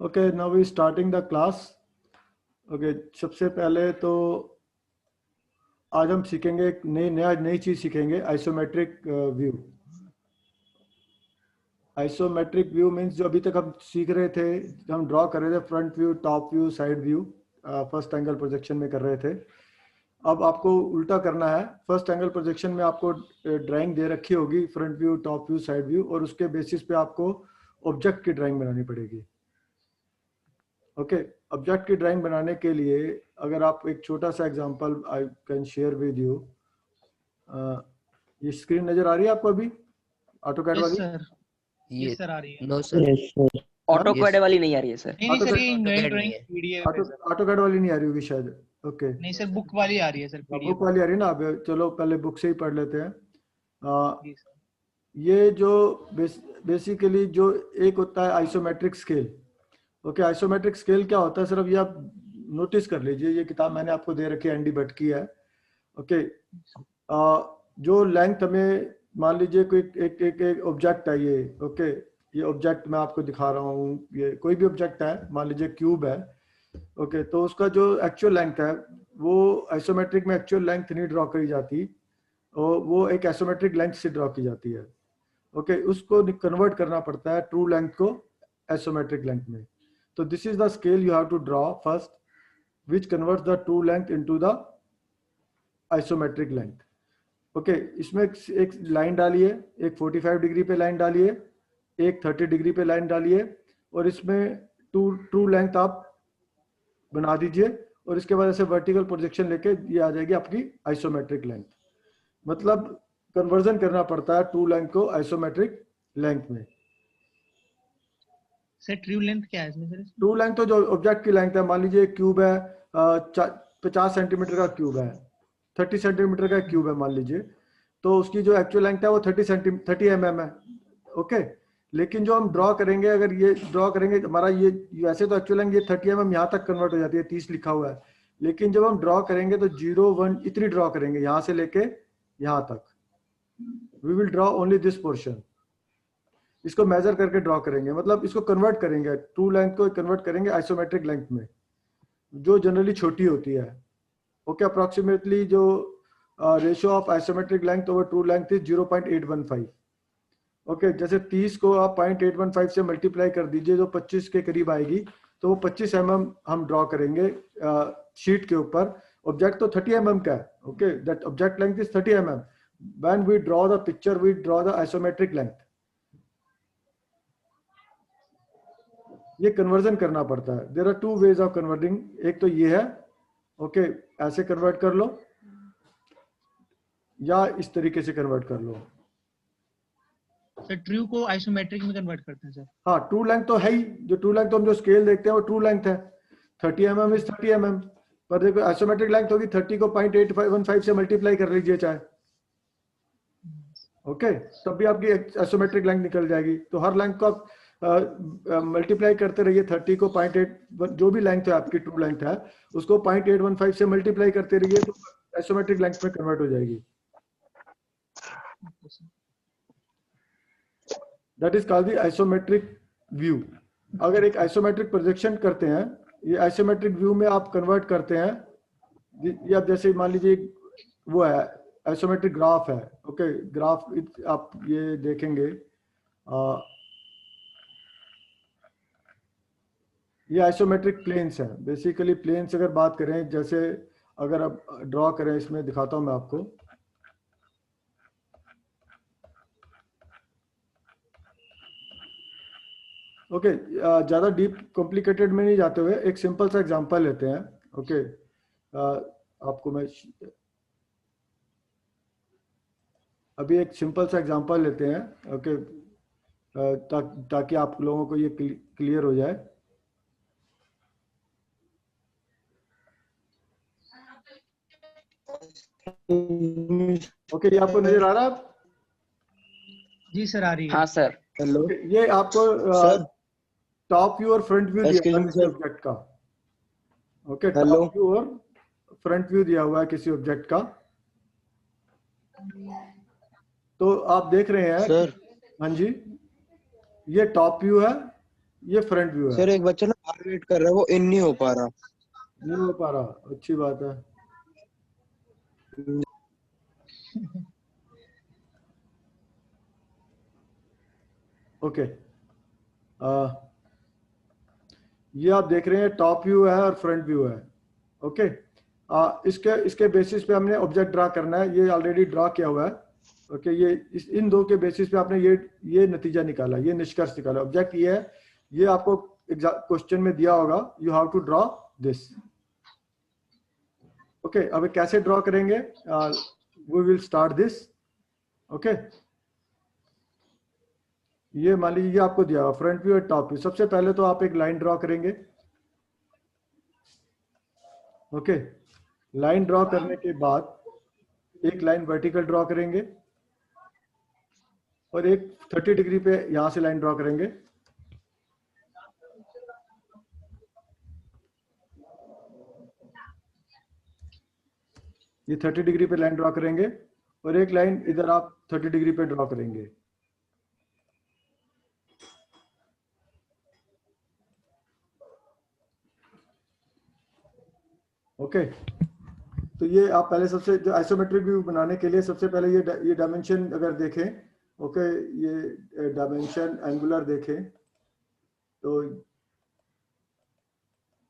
Okay, now we starting the class. Okay, सबसे पहले तो आज हम सीखेंगे एक नई चीज सीखेंगे, isometric view. Isometric view means जो अभी तक हम सीख रहे थे, हम ड्रॉ कर रहे थे front view, top view, side view, first angle projection में कर रहे थे। अब आपको उल्टा करना है। फर्स्ट एंगल प्रोजेक्शन में आपको ड्राइंग दे रखी होगी, front view, top view, side view, और उसके बेसिस पे आपको ऑब्जेक्ट की ड्राइंग बनानी पड़ेगी। ओके, ऑब्जेक्ट की ड्राइंग बनाने के लिए अगर आप एक छोटा सा example I can share with you. ये स्क्रीन नजर आ रही है आपको अभी, ऑटोकैड वाली? यस सर, आ रही है। नो सर, ऑटोकैड वाली नहीं आ रही है सर। नहीं सर, ये AutoCAD ड्राइंग नहीं है। पीडीएफ है सर। ऑटोकैड वाली नहीं आ रही होगी शायद। ओके, नहीं सर, बुक वाली आ रही है सर, पीडीएफ। बुक वाली आ रही है ना? अब चलो पहले बुक से ही पढ़ लेते हैं। जी सर। ये जो बेसिकली जो एक होता है isometric scale. Okay, isometric scale क्या होता है सिर्फ ये आप नोटिस कर लीजिए। ये किताब मैंने आपको दे रखी है, एनडी भट्ट की है। ओके, जो लेंथ हमें, मान लीजिए कोई एक ऑब्जेक्ट है ये। ओके, ये ऑब्जेक्ट मैं आपको दिखा रहा हूँ, ये कोई भी ऑब्जेक्ट है, मान लीजिए क्यूब है। ओके, तो उसका जो एक्चुअल लेंथ है वो आइसोमेट्रिक में एक्चुअल लेंथ नहीं ड्रॉ करी जाती, और वो एक आइसोमेट्रिक लेंथ से ड्रॉ की जाती है। ओके, उसको कन्वर्ट करना पड़ता है ट्रू लेंथ को आइसोमेट्रिक लेंथ में। तो this is the scale you have to draw first, which converts the true length into the isometric length. Okay, इसमें एक लाइन डालिए, एक 45 डिग्री पे लाइन डालिए, एक 30 डिग्री पे लाइन डालिए, और इसमें ट्रू लेंथ आप बना दीजिए, और इसके बाद ऐसे वर्टिकल प्रोजेक्शन लेके ये आ जाएगी आपकी आइसोमेट्रिक लेंथ। मतलब कन्वर्जन करना पड़ता है ट्रू लेंथ को आइसोमेट्रिक लेंथ में। सर ट्रू लेंथ क्या है इसमें सर? ट्रू लेंथ तो जो ऑब्जेक्ट की लेंथ है, मान लीजिए क्यूब है, 50 सेंटीमीटर का क्यूब है, 30 सेंटीमीटर का क्यूब है मान लीजिए, तो उसकी जो एक्चुअल लेंथ है वो 30 mm है। ओके, लेकिन जो हम ड्रॉ करेंगे, अगर ये ड्रॉ करेंगे हमारा ये वैसे तो एक्चुअल लेंथ ये 30 mm यहाँ तक कन्वर्ट हो जाती है, 30 लिखा हुआ है, लेकिन जब हम ड्रॉ करेंगे तो 0 1 इतनी ड्रॉ करेंगे, यहाँ से लेके यहाँ तक। We will draw only this portion. इसको मेजर करके ड्रॉ करेंगे, मतलब इसको कन्वर्ट करेंगे, ट्रू लेंथ को कन्वर्ट करेंगे आइसोमेट्रिक लेंथ में, जो जनरली छोटी होती है। ओके, अप्रोक्सीमेटली जो ratio of isometric length over true length is 0.815। Okay, जैसे 30 को आप 0.815 से मल्टीप्लाई कर दीजिए, जो 25 के करीब आएगी, तो वो 25 mm हम ड्रॉ करेंगे शीट के ऊपर। ऑब्जेक्ट तो 30 mm का है। Okay, that object length is 30 mm। When we draw the picture, we draw the isometric length. ये कन्वर्जन करना पड़ता है। There are two ways of converting. एक तो ये है, ओके, ऐसे कन्वर्ट कर लो, या इस तरीके से कन्वर्ट कर लो। सर ट्रू को आइसोमेट्रिक में कन्वर्ट करते हैं सर? हाँ, ट्रू लेंथ तो है ही, जो ट्रू लेंथ तो हम जो स्केल देखते हैं वो ट्रू लेंथ है, 30 mm इज 30 mm। पर देखो आइसोमेट्रिक लेंथ होगी 30 को 0.815 से मल्टीप्लाई कर लीजिए चाहे। ओके, तब भी आपकी आइसोमेट्रिक लेंथ निकल जाएगी। तो हर लेंथ को आप मल्टीप्लाई करते रहिए, 30 को 0.8, जो भी लेंथ है आपकी ट्रू लेंथ है उसको 0.815 से मल्टीप्लाई करते रहिए, तो आइसोमेट्रिक लेंथ में कन्वर्ट हो जाएगी। That is called the isometric view. अगर एक आइसोमेट्रिक प्रोजेक्शन करते हैं, ये आइसोमेट्रिक व्यू में आप कन्वर्ट करते हैं, ये आप जैसे मान लीजिए वो है आइसोमेट्रिक ग्राफ है। ओके, ग्राफ आप ये देखेंगे, ये आइसोमेट्रिक प्लेन्स हैं। बेसिकली प्लेन्स अगर बात करें, जैसे अगर आप ड्रॉ करें, इसमें दिखाता हूं मैं आपको। ओके, ज़्यादा डीप कॉम्प्लिकेटेड में नहीं जाते हुए एक सिंपल सा एग्जांपल लेते हैं। ओके, आपको मैं अभी एक सिंपल सा एग्जांपल लेते हैं। ओके, ताकि आप लोगों को ये क्लियर हो जाए। ओके, ये आपको नजर आ रहा है? जी सर, आ रही है। हाँ सर। हेलो ये आपको सर, टॉप व्यू और फ्रंट व्यू दिया हुआ है किसी ऑब्जेक्ट का। ओके, टॉप व्यू और फ्रंट व्यू दिया हुआ है किसी ऑब्जेक्ट का। तो आप देख रहे हैं सर, हाँ जी, ये टॉप व्यू है ये फ्रंट व्यू है। सर एक बच्चा ना बाहर वेट कर रहा है, वो इन नहीं हो पा रहा। नहीं हो पा रहा, अच्छी बात है। ओके, ये आप देख रहे हैं टॉप व्यू है और फ्रंट व्यू है। ओके, इसके इसके बेसिस पे हमने ऑब्जेक्ट ड्रा करना है, ये ऑलरेडी ड्रा किया हुआ है। ओके, ये इन दो के बेसिस पे आपने ये नतीजा निकाला, ये निष्कर्ष निकाला। ऑब्जेक्ट ये है, ये आपको क्वेश्चन में दिया होगा, you have to draw this. Okay, अब कैसे ड्रॉ करेंगे, we will start this. Okay, ये मान लीजिए आपको दिया फ्रंट व्यू और टॉप व्यू। सबसे पहले तो आप एक लाइन ड्रॉ करेंगे। ओके, लाइन ड्रॉ करने के बाद एक लाइन वर्टिकल ड्रॉ करेंगे और एक 30 डिग्री पे यहां से लाइन ड्रॉ करेंगे। ये 30 डिग्री पे लाइन ड्रॉ करेंगे और एक लाइन इधर आप 30 डिग्री पे ड्रॉ करेंगे। ओके, तो ये आप पहले सबसे जो आइसोमेट्रिक व्यू बनाने के लिए सबसे पहले ये डायमेंशन अगर देखें, ओके, ये डायमेंशन एंगुलर देखें तो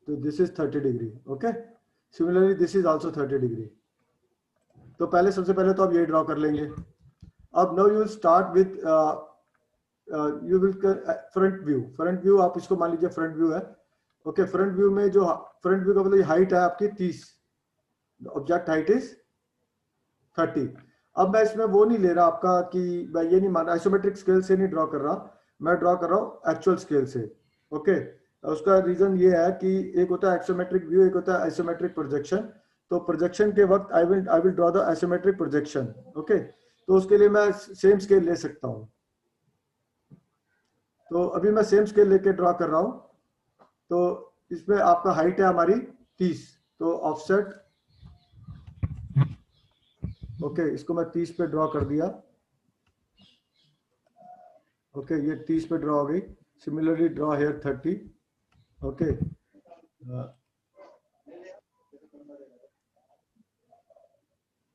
this is 30 degree. Okay, similarly this is also 30 degree. तो पहले सबसे पहले तो आप ये ड्रॉ कर लेंगे। अब now you will start with you will front view. Front view आप इसको मान लीजिए फ्रंट व्यू है। ओके, फ्रंट व्यू में जो फ्रंट व्यू का मतलब हाइट है आपकी 30, ऑब्जेक्ट हाइट इज 30। अब मैं इसमें वो नहीं ले रहा आपका कि मैं ये नहीं मान, आइसोमेट्रिक स्केल से नहीं ड्रॉ कर रहा, मैं ड्रॉ कर रहा हूँ एक्चुअल स्केल से। ओके, उसका रीजन ये है कि एक होता है आइसोमेट्रिक व्यू, एक होता है आइसोमेट्रिक प्रोजेक्शन। तो प्रोजेक्शन के वक्त I will draw the isometric projection. Okay, तो उसके लिए मैं सेम स्केल ले सकता हूँ। तो अभी मैं सेम स्केल लेके ड्रॉ कर रहा हूँ। तो इसमें आपका हाइट है हमारी 30, तो ऑफसेट, ओके, इसको मैं 30 पे ड्रॉ कर दिया। ओके, ये 30 पे ड्रॉ हो गई। Similarly draw here 30। Okay,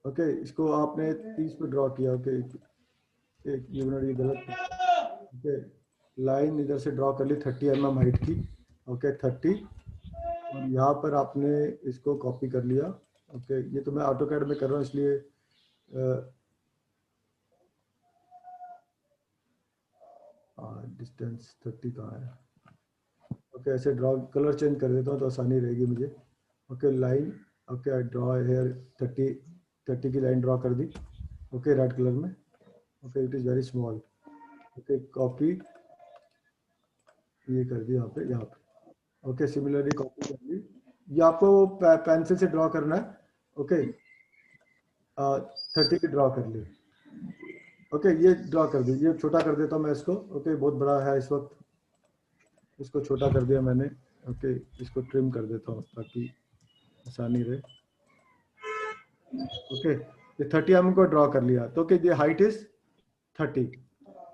okay, इसको आपने 30 पे ड्रॉ किया। ओके, एक यूनिट गलत। ओके, लाइन इधर से ड्रॉ कर ली 30 mm हाइट की। ओके, 30, और यहाँ पर आपने इसको कॉपी कर लिया। ओके, ये तो मैं ऑटोकैड में कर रहा हूँ इसलिए डिस्टेंस 30 कहाँ है। ओके, ऐसे ड्रॉ, कलर चेंज कर देता हूँ तो आसानी रहेगी मुझे। Okay, line, okay, I draw here 30 की लाइन ड्रॉ कर दी। ओके, रेड कलर में। Okay, it is very small. Okay, copy, ये कर दी यहाँ पे। ओके, सिमिलरली कॉपी कर दी। ये आपको पेंसिल से ड्रॉ करना है। ओके, 30 की ड्रॉ कर ली। ओके, ये ड्रॉ कर दी। ये छोटा कर देता हूँ मैं इसको। ओके, बहुत बड़ा है इस वक्त, इसको छोटा कर दिया मैंने। ओके, इसको ट्रिम कर देता हूँ ताकि आसानी रहे। ओके, ये 30 mm को ड्रॉ कर लिया। तो ओके, ये हाइट इज 30।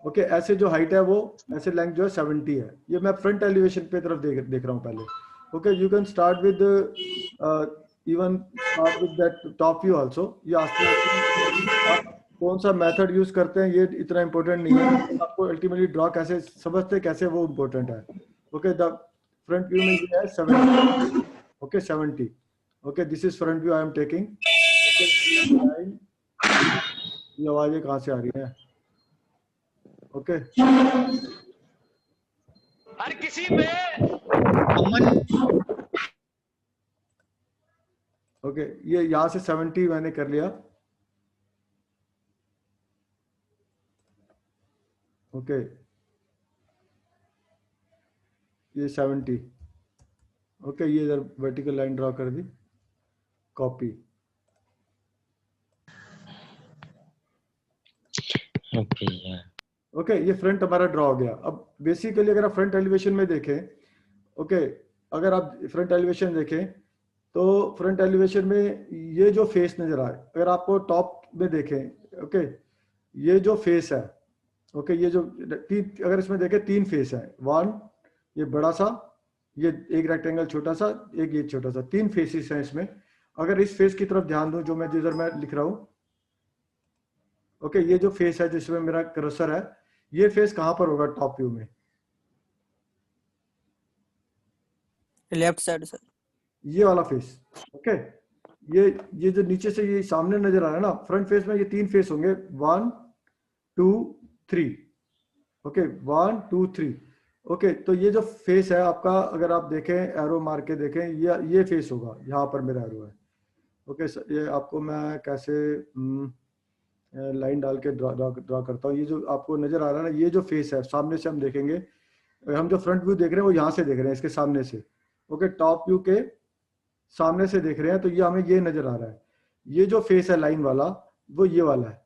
ओके, ऐसे जो हाइट है वो ऐसे लेंथ जो है 70 है। ये मैं फ्रंट एलिवेशन पे तरफ देख रहा हूँ पहले। Okay, you can start with even start with that top view also. ये आप कौन सा मेथड यूज करते हैं ये इतना इंपॉर्टेंट नहीं है, आपको अल्टीमेटली ड्रॉ कैसे समझते कैसे वो इम्पोर्टेंट है। ओके, द फ्रंट व्यू में ये है 70। Okay, 70। Okay, this is front view I am taking. ये आवाजें कहाँ से आ रही हैं। ओके, हर किसी पे अमन, ओके, ये यहाँ से 70 मैंने कर लिया। ओके, ये 70। ओके, ये इधर वर्टिकल लाइन ड्रॉ कर दी, कॉपी। ओके, ये फ्रंट हमारा ड्रॉ हो गया। अब बेसिकली अगर आप फ्रंट एलिवेशन में देखें, ओके, अगर आप फ्रंट एलिवेशन देखें तो फ्रंट एलिवेशन में ये जो फेस नजर आए, अगर आपको टॉप में देखें, ओके, ये जो फेस है, ओके, ये जो अगर इसमें देखें 3 फेस है, 1 ये बड़ा सा, ये एक रेक्टेंगल छोटा सा, एक ये छोटा सा, 3 फेसेस हैं इसमें। अगर इस फेस की तरफ ध्यान दूं जो मैं जिधर मैं लिख रहा हूं, ओके, ये जो फेस है जिसमें मेरा कर्सर है, ये फेस कहां पर होगा टॉप व्यू में? Left side sir. ये वाला फेस, ओके। ये जो नीचे से ये सामने नजर आ रहा है ना, फ्रंट फेस में ये 3 फेस होंगे, 1 2 3, ओके, 1 2 3, ओके। तो ये जो फेस है आपका, अगर आप देखें एरो मार के देखें, ये फेस होगा, यहाँ पर मेरा एरो है, ओके। ये आपको मैं कैसे लाइन डाल के ड्रा करता हूँ। ये जो आपको नजर आ रहा है ना, ये जो फेस है सामने से हम देखेंगे, हम जो फ्रंट व्यू देख रहे हैं वो यहाँ से देख रहे हैं, इसके सामने से, ओके, टॉप व्यू के सामने से देख रहे हैं, तो ये हमें ये नजर आ रहा है। ये जो फेस है लाइन वाला, वो ये वाला है,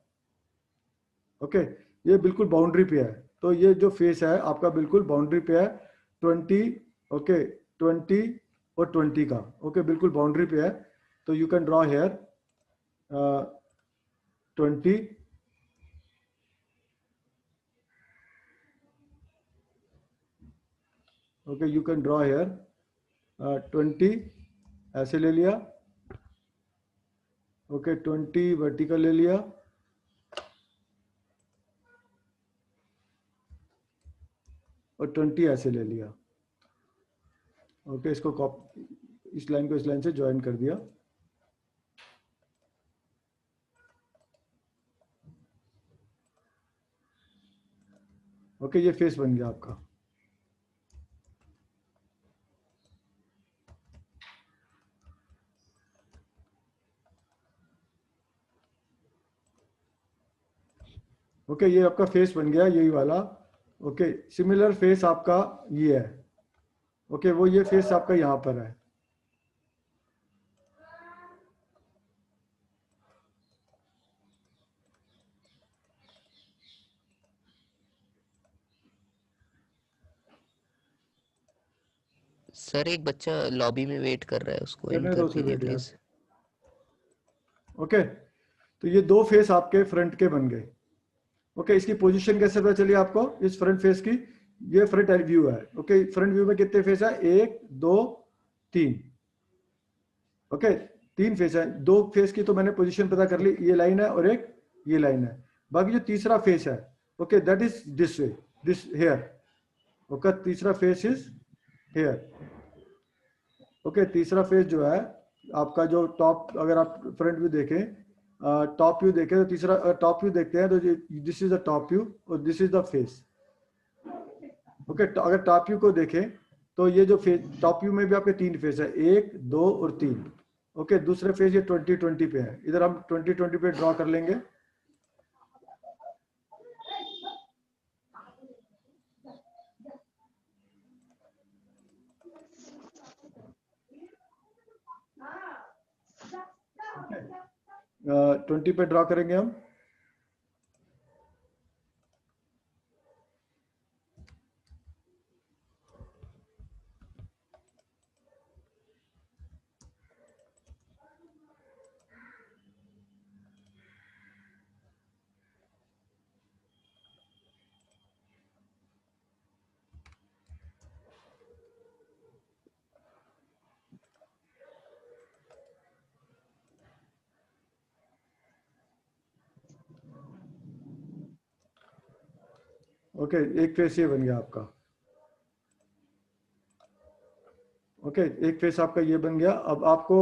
ओके। ये बिल्कुल बाउंड्री पे है, तो ये जो फेस है आपका बिल्कुल बाउंड्री पे है, 20, ओके, 20 और 20 का, ओके, बिल्कुल बाउंड्री पे है। तो you can draw here 20, okay, you can draw here 20, ऐसे ले लिया, ओके, 20 वर्टिकल ले लिया, और 20 ऐसे ले लिया, ओके। इसको इस लाइन को इस लाइन से ज्वाइन कर दिया, ओके। ये फेस बन गया आपका, ओके। ये आपका फेस बन गया, यही वाला, ओके। सिमिलर फेस आपका ये है, ओके, वो ये फेस आपका यहाँ पर है, सर एक बच्चा लॉबी में वेट कर रहा है, उसको इन करने दो कर उसे दीजिए वेट यार। प्लीज। ओके, तो ये 2 फेस आपके फ्रंट के बन गए, ओके। इसकी पोजीशन कैसे पता चली आपको इस फ्रंट फेस की? ये फ्रंट व्यू है, ओके। फ्रंट व्यू में कितने फेस है? 1 2 3, ओके, 3 फेस है। 2 फेस की तो मैंने पोजीशन पता कर ली, ये लाइन है और एक ये लाइन है। बाकी जो तीसरा फेस है, okay, that is this way, this here, okay. तीसरा फेस इज हेयर, ओके। तीसरा फेस जो है आपका, जो टॉप, अगर आप फ्रंट व्यू देखें, टॉप व्यू देखें, तो तीसरा टॉप व्यू देखते हैं, तो this is the top view और this is the face, okay. अगर टॉप व्यू को देखें तो ये जो फेस, टॉप व्यू में भी आपके 3 फेस है, 1 2 और 3, ओके। दूसरे फेस ये 20 20 पे है, इधर हम 20 20 पे ड्रॉ कर लेंगे, ओके। 20 पे ड्रॉ करेंगे हम, ओके। एक फेस ये बन गया आपका, ओके। एक फेस आपका ये बन गया। अब आपको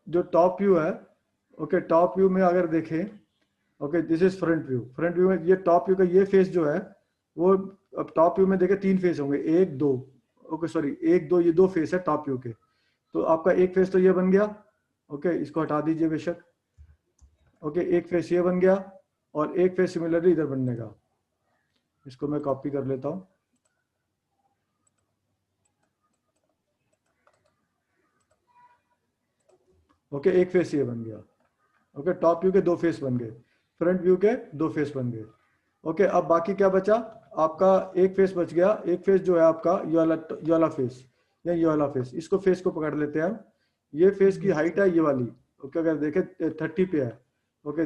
जो टॉप व्यू है, ओके, टॉप व्यू में अगर देखें, okay, this is front view. Front view में ये टॉप व्यू का ये फेस जो है वो, अब टॉप व्यू में देखें 3 फेस होंगे, 1 2, ओके, सॉरी 1 2, ये 2 फेस है टॉप व्यू के। तो आपका एक फेस तो ये बन गया, ओके, इसको हटा दीजिए बेशक, ओके। एक फेस ये बन गया और एक फेस सिमिलरली इधर बनने का, इसको मैं कॉपी कर लेता हूँ, ओके। एक फेस ये बन गया, ओके। टॉप व्यू के 2 फेस बन गए, फ्रंट व्यू के 2 फेस बन गए, ओके। अब बाकी क्या बचा आपका? एक फेस बच गया। एक फेस जो है आपका ये वाला फेस या ये वाला फेस, इसको फेस को पकड़ लेते हैं हम। ये फेस की हाइट है ये वाली, ओके। अगर देखें 30 पे है, ओके।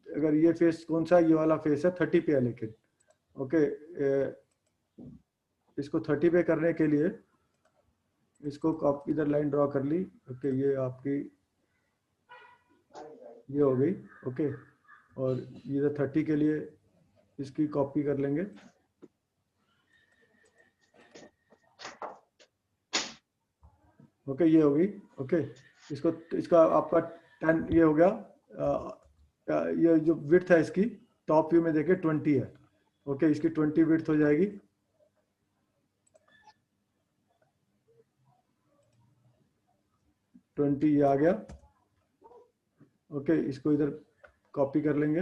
अगर ये फेस कौन सा, ये वाला फेस है 30 पे है, लेकिन ओके, इसको 30 पे करने के लिए इसको इधर लाइन ड्रॉ कर ली। ओके, ये आपकी ये हो गई। ओके, और इधर 30 के लिए इसकी कॉपी कर लेंगे। ओके, ये हो गई। ओके, इसको इसका आपका 10 ये हो गया। ये जो विड्थ है इसकी टॉप व्यू में देखे 20 है। ओके, इसकी 20 विड्थ हो जाएगी। ये आ गया। ओके, इसको इधर कॉपी कर लेंगे।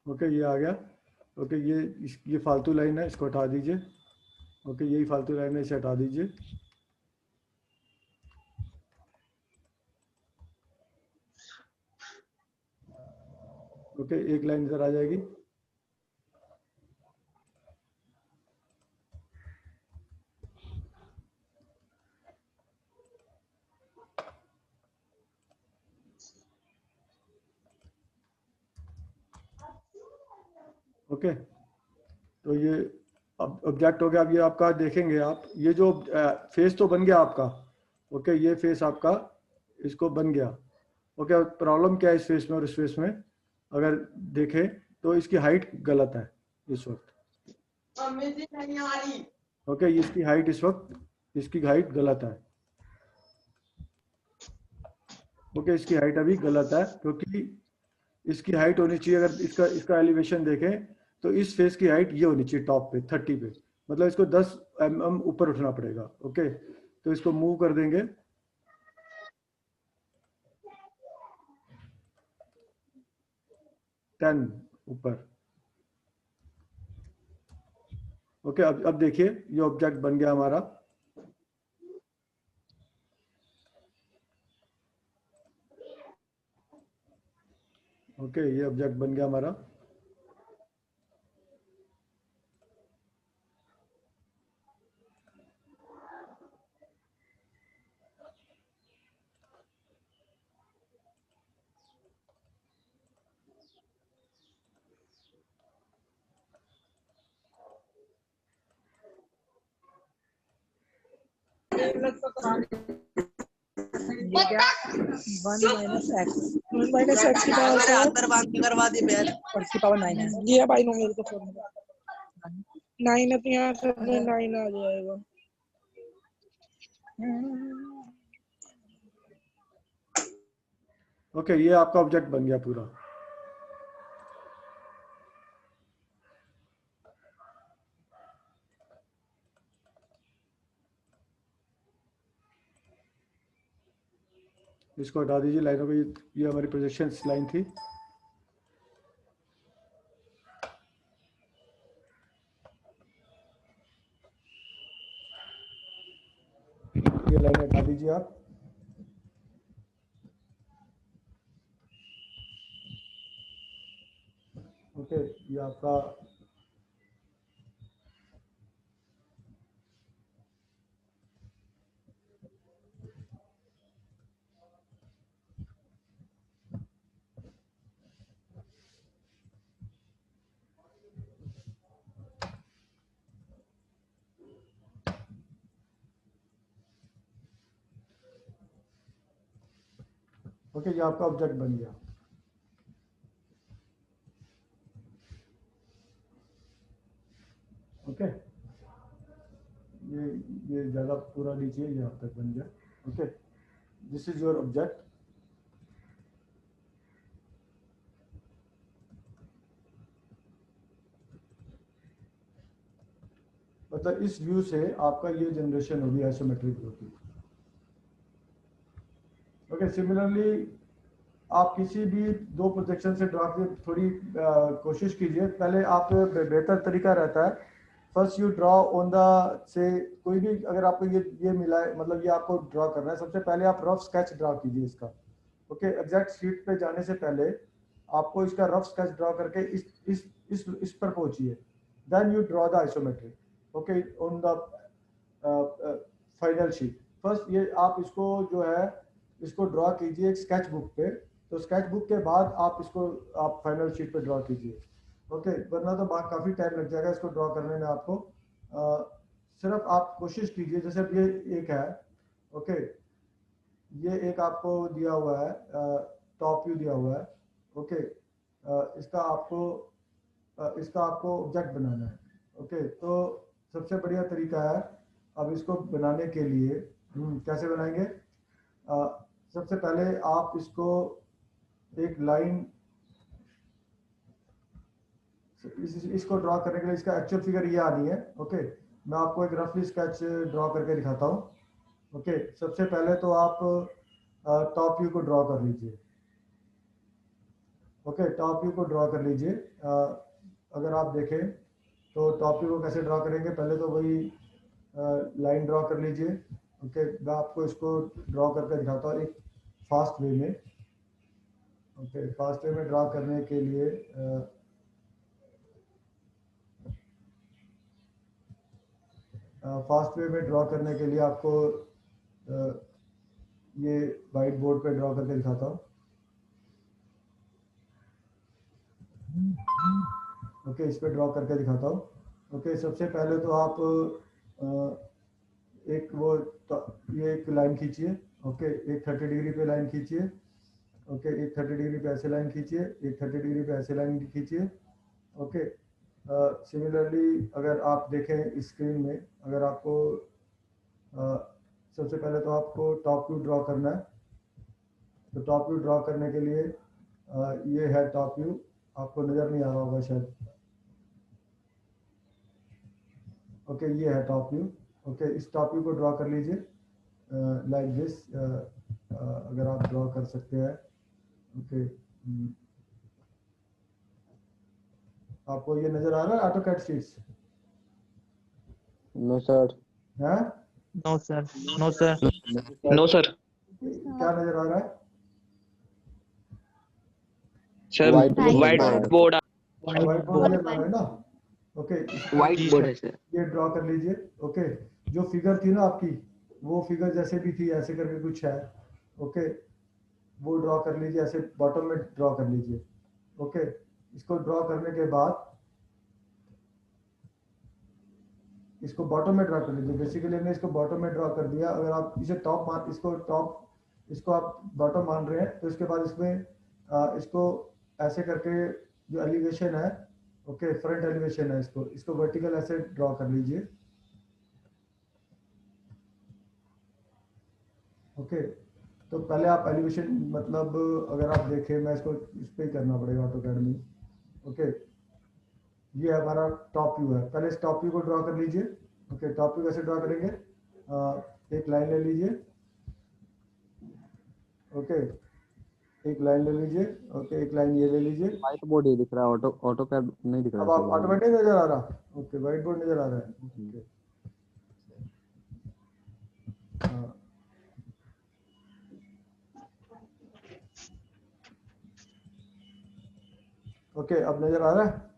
ओके, ये आ गया। ओके, ये फालतू लाइन है, इसको हटा दीजिए। ओके, यही फालतू लाइन है, इसे हटा दीजिए। ओके, एक लाइन इधर आ जाएगी। ओके, तो ये अब ऑब्जेक्ट हो गया। अब ये आपका देखेंगे आप, ये जो फेस तो बन गया आपका। ओके, ये फेस आपका इसको बन गया। ओके, प्रॉब्लम क्या है इस फेस में और इस फेस में? अगर देखें तो इसकी हाइट गलत है इस वक्त। ओके, इसकी हाइट इस वक्त इसकी हाइट गलत है। ओके, इसकी हाइट अभी गलत है क्योंकि इसकी हाइट होनी चाहिए, अगर इसका एलिवेशन देखें तो इस फेस की हाइट ये होनी चाहिए टॉप पे 30 पे, मतलब इसको 10 mm ऊपर उठना पड़ेगा। ओके, तो इसको मूव कर देंगे। ऊपर। ओके, अब देखिए ये ऑब्जेक्ट बन गया हमारा। ओके, ये ऑब्जेक्ट बन गया हमारा। वन माइनस एक्स की पावर करवा दी बैल और की पावर 9 है। ये भाई नो मेरे को फॉर्मूला 9 है, तो यहाँ से 9 आ जाएगा। ओके, ये आपका ऑब्जेक्ट बन गया पूरा। इसको हटा दीजिए लाइनों को। ये हमारी प्रोजेक्शन लाइन थी। ये लाइन हटा दीजिए आप। ओके, ये आपका ओके, ये आपका ऑब्जेक्ट बन गया। ओके, ये ज़्यादा पूरा लीजिए, यहाँ तक बन गया। Okay, this is your object. मतलब इस व्यू से आपका ये जनरेशन होगी आइसोमेट्रिक व्यू की। ओके, सिमिलरली आप किसी भी दो प्रोजेक्शन से ड्रॉ की थोड़ी कोशिश कीजिए। पहले आप बेहतर तरीका रहता है, first you draw on the से कोई भी, अगर आपको ये मिला है, मतलब ये आपको ड्रॉ करना है, सबसे पहले आप रफ स्केच ड्रॉ कीजिए इसका। ओके, एग्जैक्ट शीट पे जाने से पहले आपको इसका रफ स्केच ड्रॉ करके इस पर पहुंचिए। Then you draw the isometric. Okay, on the final sheet. First ये आप इसको जो है इसको ड्रॉ कीजिए एक स्केच बुक पे। तो स्केच बुक के बाद आप इसको आप फाइनल शीट पे ड्रॉ कीजिए। ओके, वरना तो बात काफ़ी टाइम लग जाएगा इसको ड्रॉ करने में आपको। सिर्फ आप कोशिश कीजिए, जैसे अब ये एक है, ओके, ये एक आपको दिया हुआ है, टॉप व्यू दिया हुआ है, ओके, इसका आपको ऑब्जेक्ट बनाना है। ओके, तो सबसे बढ़िया तरीका है अब इसको बनाने के लिए कैसे बनाएंगे। सबसे पहले आप इसको एक लाइन, इसको ड्रॉ करने के लिए इसका एक्चुअल फिगर ये आनी है। ओके, मैं आपको एक रफली स्केच ड्रॉ करके दिखाता हूँ। ओके, सबसे पहले तो आप टॉप व्यू को ड्रॉ कर लीजिए। ओके, टॉप व्यू को ड्रॉ कर लीजिए। अगर आप देखें तो टॉप व्यू को कैसे ड्रॉ करेंगे, पहले तो वही लाइन ड्रॉ कर लीजिए। ओके, मैं आपको इसको ड्रॉ करके दिखाता हूँ एक फास्ट वे में। ओके, फास्ट वे में ड्रॉ करने के लिए आपको ये वाइट बोर्ड पे ड्रॉ करके दिखाता हूँ। ओके, इस पे ड्रॉ करके दिखाता हूँ। ओके, सबसे पहले तो आप ये एक लाइन खींचिए। ओके, एक 30 डिग्री पे लाइन खींचिए। ओके, एक 30 डिग्री पे ऐसे लाइन खींचिए, एक 30 डिग्री पे ऐसे लाइन खींचिए। ओके, सिमिलरली अगर आप देखें स्क्रीन में, अगर आपको सबसे पहले तो आपको टॉप व्यू ड्रॉ करना है। तो टॉप व्यू ड्रॉ करने के लिए ये है टॉप व्यू, आपको नज़र नहीं आ रहा होगा शायद। ओके, ये है टॉप व्यू। ओके, इस टॉप व्यू को ड्रॉ कर लीजिए लाइक दिस, अगर आप ड्रॉ कर सकते हैं। ओके, आपको ये नज़र आ रहा है ऑटोकैड शीट्स? No sir. हैं? No sir, no sir, no sir. क्या नज़र आ रहा है? Sir White white board. Board. White board नज़र आ रहा है ना? ओके, वाइट जी बोर्ड सर। है सर। ये ड्रॉ कर लीजिए। ओके, जो फिगर थी ना आपकी, वो फिगर जैसे भी थी ऐसे करके कुछ है। ओके, वो ड्रॉ कर लीजिए, ऐसे बॉटम में ड्रॉ कर लीजिए। ओके, इसको ड्रॉ करने के बाद इसको बॉटम में ड्रॉ कर लीजिए। बेसिकली हमने इसको बॉटम में ड्रॉ कर दिया। अगर आप इसे इसको आप बॉटम मान रहे हैं, तो इसके बाद इसमें इसको ऐसे करके जो एलिवेशन है, ओके, फ्रंट एलिवेशन है, इसको वर्टिकल ऐसे ड्रॉ कर लीजिए। ओके, तो पहले आप एलिवेशन, मतलब अगर आप देखें, मैं इसको इस पर ही करना पड़ेगा ऑटोकैड में। ओके, ये हमारा टॉप व्यू है। पहले इस टॉप व्यू को ड्रॉ कर लीजिए। ओके, टॉप व्यू कैसे ड्रॉ करेंगे, एक लाइन ले लीजिए। ओके, एक लाइन ले लीजिए। ओके, एक लाइन ये ले लीजिए। व्हाइट बोर्ड ही दिख रहा है, ऑटोकैड नहीं दिख रहा अब है आप सर। ऑटोमेटिक नजर आ रहा? ओके, व्हाइट बोर्ड नजर आ रहा है। ओके, हाँ, ओके, अब नजर आ रहा है?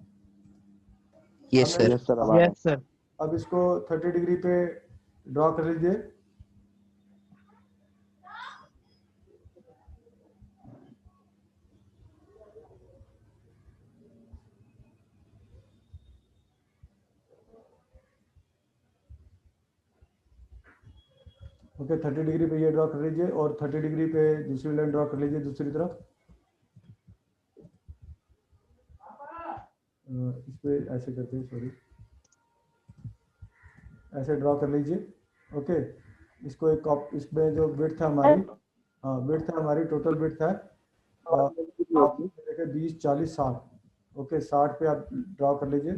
Yes sir. यस सर, अब आ रहा है। Yes sir. अब इसको 30 डिग्री पे ड्रॉ कर लीजिए। ओके, 30 डिग्री पे ये ड्रॉ कर लीजिए, और 30 डिग्री पे दूसरी लाइन ड्रॉ कर लीजिए दूसरी तरफ। इस पे ऐसे करते हैं, सॉरी, ऐसे ड्रॉ कर लीजिए। ओके, इसको एक इसमें जो विड्थ है हमारी, हाँ, विड्थ है हमारी, टोटल विड्थ है आप देखें 20, 40, 60। ओके, 60 पे आप ड्रॉ कर लीजिए।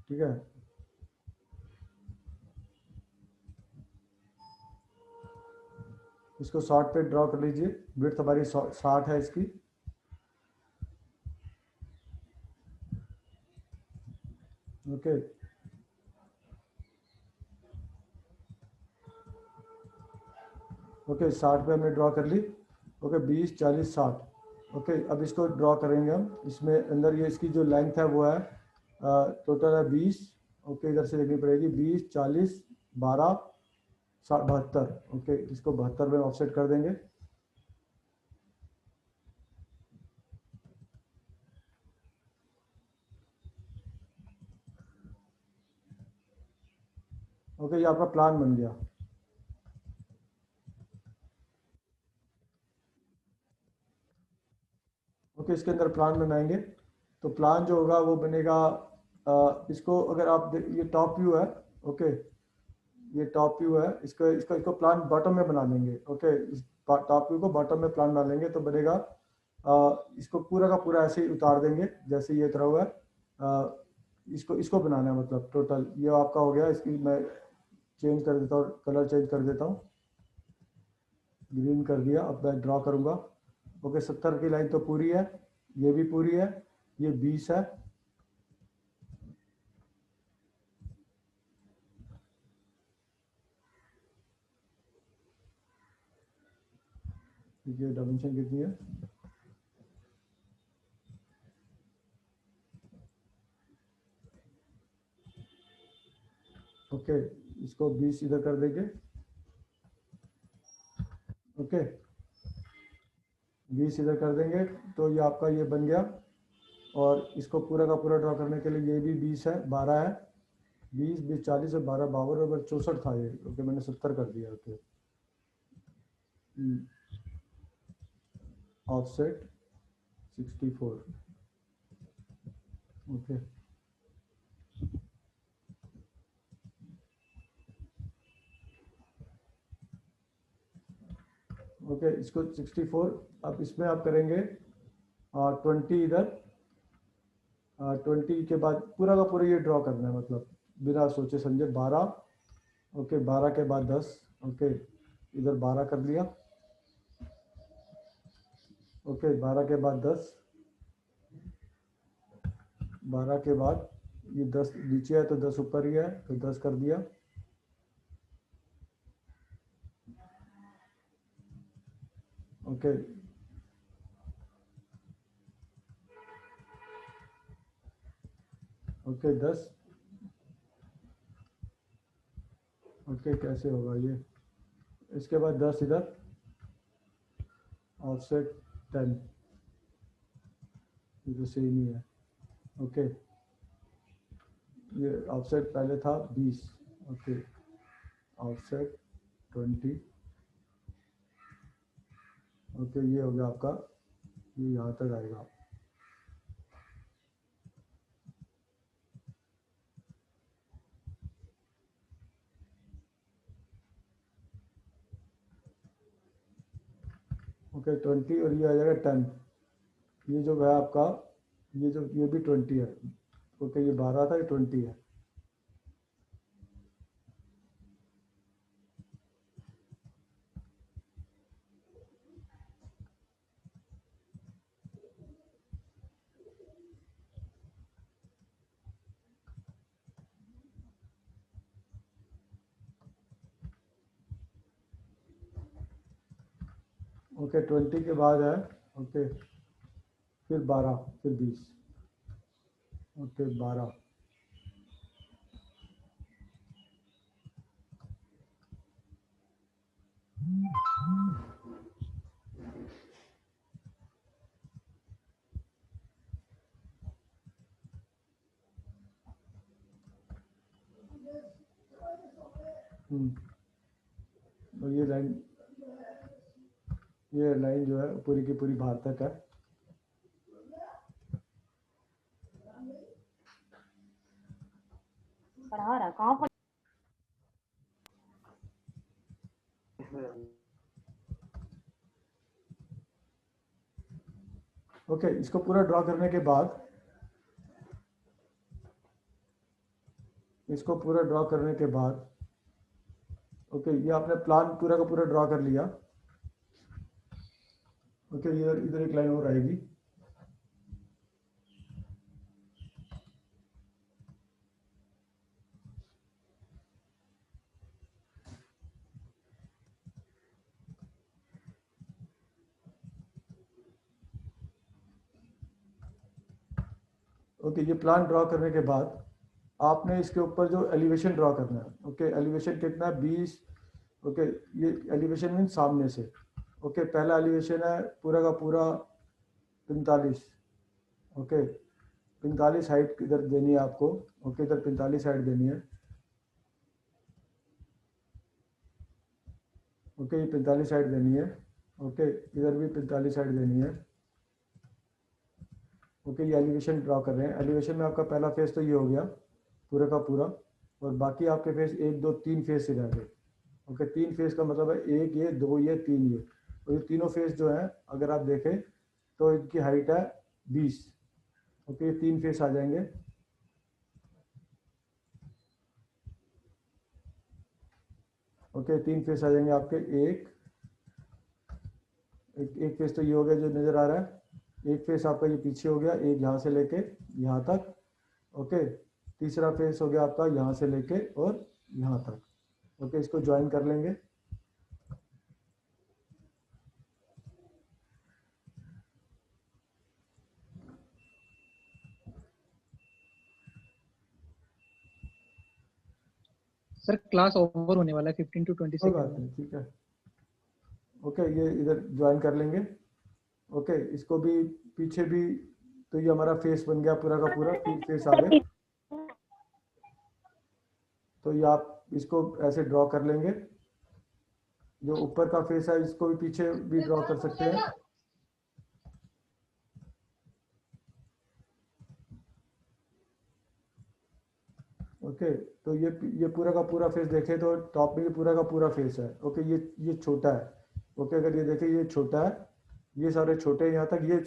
ठीक है, इसको 60 पे ड्रॉ कर लीजिए। विड्थ हमारी 60 है इसकी। ओके, ओके, 60 पे हमने ड्रॉ कर ली। ओके, 20, 40, 60। ओके, अब इसको ड्रॉ करेंगे हम। इसमें अंदर ये इसकी जो लेंथ है वो है टोटल है 20। ओके, इधर से देखनी पड़ेगी 20, 40, 12, 72, ओके, इसको 72 में ऑफसेट कर देंगे। ओके, ये आपका प्लान बन गया। ओके, इसके अंदर प्लान बनाएंगे तो प्लान जो होगा वो बनेगा, इसको अगर आप ये टॉप व्यू है, ओके, ये टॉप व्यू है, इसको इसको इसको प्लान बॉटम में बना लेंगे। ओके, इस टॉप व्यू को बॉटम में प्लान बना लेंगे तो बनेगा, इसको पूरा का पूरा ऐसे ही उतार देंगे जैसे ये तरह हुआ है। इसको इसको बनाना है, मतलब टोटल ये आपका हो गया। इसकी मैं चेंज कर देता हूँ, कलर चेंज कर देता हूँ, ग्रीन कर दिया। अब मैं ड्रॉ करूँगा। ओके, 70 की लाइन तो पूरी है, ये भी पूरी है, ये 20 है। ये डायमेंशन कितनी है? ओके, इसको 20 इधर कर देंगे। ओके, 20 इधर कर देंगे तो ये आपका ये बन गया। और इसको पूरा का पूरा ड्रॉ करने के लिए ये भी 20 है, 12 है, 20 20 40 और 12 52 और 64 था ये। ओके, मैंने 70 कर दिया। Okay, offset 64। ओके, ओके, इसको 64। अब इसमें आप करेंगे 20 इधर, 20 के बाद पूरा का पूरा ये ड्रॉ करना है, मतलब बिना सोचे समझे। 12, ओके, 12 के बाद 10, ओके, इधर 12 कर लिया। ओके, 12 के बाद 10, 12 के बाद ये 10 नीचे है तो 10 ऊपर ही है तो 10 कर दिया। Okay, okay, 10। ओके, कैसे होगा ये? इसके बाद 10 इधर, ऑफसेट 10, ये तो सेम ही है। ओके, ये ऑफसेट पहले था 20, ओके, ऑफसेट 20। ओके, ये हो गया आपका, ये यहाँ तक आएगा। ओके, 20 और ये आ जाएगा 10। ये जो है आपका, ये भी 20 है। ओके, ये 12 था, ये 20 है। ओके, 20 के बाद है, ओके, फिर 12, फिर 20। ओके, 12। और ये लाइन जो है पूरी की पूरी बाहर तक है। पढ़ा रहा कहाँ पर? ओके, इसको पूरा ड्रॉ करने के बाद, इसको पूरा ड्रॉ करने के बाद, ओके, ये आपने प्लान पूरा का पूरा ड्रॉ कर लिया। ओके, ये इधर एक लाइन और आएगी। ओके, ये प्लान ड्रॉ करने के बाद आपने इसके ऊपर जो एलिवेशन ड्रॉ करना है। ओके, एलिवेशन कितना है? 20 ओके, ये एलिवेशन मीन सामने से। ओके, पहला एलिवेशन है पूरा का पूरा 45। ओके, 45 हाइट इधर देनी है आपको। ओके, इधर 45 हाइट देनी है। ओके, ये 45 हाइट देनी है। ओके, इधर भी 45 हाइट देनी है। ओके, ये एलिवेशन ड्रॉ कर रहे हैं। एलिवेशन में आपका पहला फेस तो ये हो गया पूरा का पूरा, और बाकी आपके फेस 1 2 3 फेस से रह गए। ओके, 3 फेस का मतलब है 1 ये, 2 ये, 3 ये। और ये तीनों फेस जो है अगर आप देखें तो इनकी हाइट है 20। ओके, ये 3 फेस आ जाएंगे। ओके, 3 फेस आ जाएंगे आपके। एक फेस तो ये हो गया जो नज़र आ रहा है। एक फेस आपका ये पीछे हो गया, एक यहाँ से लेके यहाँ तक। ओके, तीसरा फेस हो गया आपका यहाँ से लेके और यहाँ तक। ओके, इसको ज्वाइन कर लेंगे। सर क्लास ओवर होने वाला है 15 to 20 कोई बात सेकंड नहीं, ठीक है। ओके, ये इधर ज्वाइन कर लेंगे। ओके, इसको भी पीछे भी, तो ये हमारा फेस बन गया पूरा का पूरा। 3 फेस आ गए। तो ये आप इसको ऐसे ड्रॉ कर लेंगे। जो ऊपर का फेस है इसको भी पीछे भी ड्रॉ कर सकते हैं। ओके, तो ये पूरा का पूरा फेस देखें तो टॉप में ये पूरा का पूरा फेस है। ओके, ये छोटा है। ओके, अगर ये देखें ये छोटा है, ये सारे छोटे हैं यहाँ तक। ये